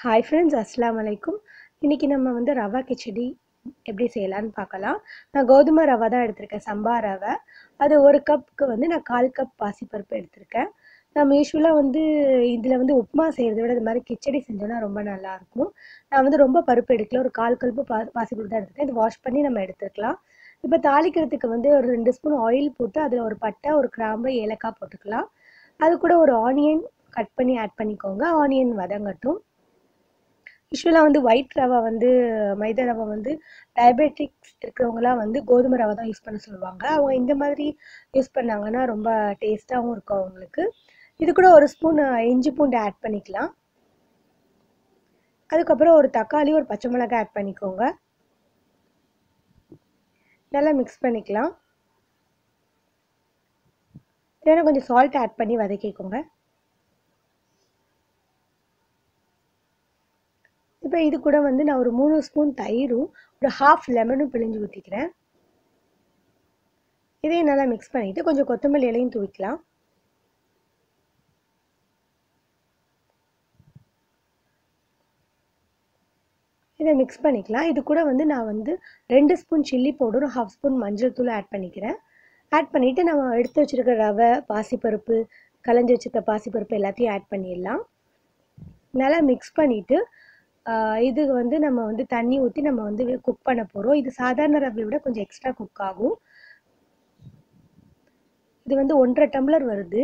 Hi friends, அஸ்ஸலாமு அலைக்கும். இன்றைக்கி நம்ம வந்து ரவா கிச்சடி எப்படி செய்யலான்னு பார்க்கலாம். நான் கோதுமை ரவை தான் எடுத்திருக்கேன், சம்பா ரவை. அது ஒரு கப்புக்கு வந்து நான் 1/4 கப் பாசிப்பருப்பு எடுத்திருக்கேன். நம்ம யூஸ்வலாக வந்து இதில் வந்து உப்புமா செய்கிறத விட இது மாதிரி கிச்சடி செஞ்சோன்னா ரொம்ப நல்லாயிருக்கும். நான் வந்து ரொம்ப பருப்பு எடுக்கல, ஒரு 1/4 கப்பு பாசிப்பருப்பு தான் எடுத்திருக்கேன். இது வாஷ் பண்ணி நம்ம எடுத்துக்கலாம். இப்போ தாளிக்கிறதுக்கு வந்து ஒரு 2 ஸ்பூன் ஆயில் போட்டு அதில் ஒரு பட்டை, ஒரு கிராம்பு, ஏலக்காய் போட்டுக்கலாம். அது கூட ஒரு ஆனியன் கட் பண்ணி ஆட் பண்ணிக்கோங்க. ஆனியன் வதங்கட்டும். யூஸ்வலாக வந்து ஒயிட் ரவை வந்து மைதா ரவை வந்து டயபெட்டிக்ஸ் இருக்கிறவங்களாம் வந்து கோதுமை ரவை தான் யூஸ் பண்ண சொல்லுவாங்க. அவங்க இந்த மாதிரி யூஸ் பண்ணாங்கன்னா ரொம்ப டேஸ்ட்டாகவும் இருக்கும் அவங்களுக்கு. இது கூட ஒரு ஸ்பூன் இஞ்சி பூண்டு ஆட் பண்ணிக்கலாம். அதுக்கப்புறம் ஒரு தக்காளி, ஒரு பச்சை மிளகாய் ஆட் பண்ணிக்கோங்க. நல்லா மிக்ஸ் பண்ணிக்கலாம். இல்லைன்னா கொஞ்சம் சால்ட் ஆட் பண்ணி வதக்கிக்கோங்க. இப்போ இது கூட வந்து நான் ஒரு 3 ஸ்பூன் தயிரும் ஒரு ஹாஃப் லெமனும் பிழிஞ்சு ஊற்றிக்கிறேன். இதையும் நல்லா மிக்ஸ் பண்ணிவிட்டு கொஞ்சம் கொத்தமல்லி இலையும் தூவிக்கலாம். இதை மிக்ஸ் பண்ணிக்கலாம். இது கூட வந்து நான் வந்து 2 ஸ்பூன் சில்லி பவுடர், ஒரு ஹாஃப் ஸ்பூன் மஞ்சள் தூள் ஆட் பண்ணிக்கிறேன். ஆட் பண்ணிவிட்டு நம்ம எடுத்து வச்சுருக்க ரவை, பாசிப்பருப்பு, களைஞ்சி வச்சுருக்க பாசிப்பருப்பு எல்லாத்தையும் ஆட் பண்ணிடலாம். நல்லா மிக்ஸ் பண்ணிவிட்டு இது வந்து நம்ம வந்து தண்ணி ஊற்றி நம்ம வந்து குக் பண்ண போகிறோம். இது சாதாரண ரவையை விட கொஞ்சம் எக்ஸ்ட்ரா குக் ஆகும். இது வந்து 1.5 டம்ளர் வருது.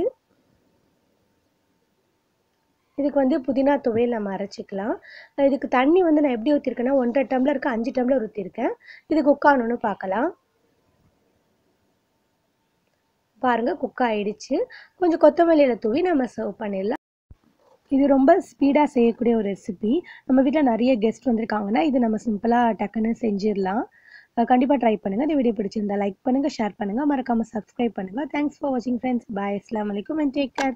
இதுக்கு வந்து புதினா துவையல் நம்ம அரைச்சிக்கலாம். இதுக்கு தண்ணி வந்து நான் எப்படி ஊற்றிருக்கேன்னா 1.5 டம்ளருக்கு 5 டம்ளர் ஊற்றிருக்கேன். இது குக் ஆகணும்னு பார்க்கலாம். பாருங்கள், குக் ஆகிடுச்சு. கொஞ்சம் கொத்தமல்லியில் தூவி நம்ம சர்வ் பண்ணிடலாம். இது ரொம்ப ஸ்பீடாக செய்யக்கூடிய ஒரு ரெசிபி. நம்ம வீட்டில் நிறைய கெஸ்ட் வந்திருக்காங்கன்னா இது நம்ம சிம்பிளாக டக்குன்னு செஞ்சிடலாம். கண்டிப்பாக ட்ரை பண்ணுங்கள். இந்த வீடியோ பிடிச்சிருந்தா லைக் பண்ணுங்கள், ஷேர் பண்ணுங்கள், மறக்காமல் சப்ஸ்கிரைப் பண்ணுங்கள். தேங்க்ஸ் ஃபார் வாட்சிங் ஃப்ரெண்ட்ஸ். பாய், அஸ்ஸலாமு அலைக்கும் அண்ட் டேக் கேர்.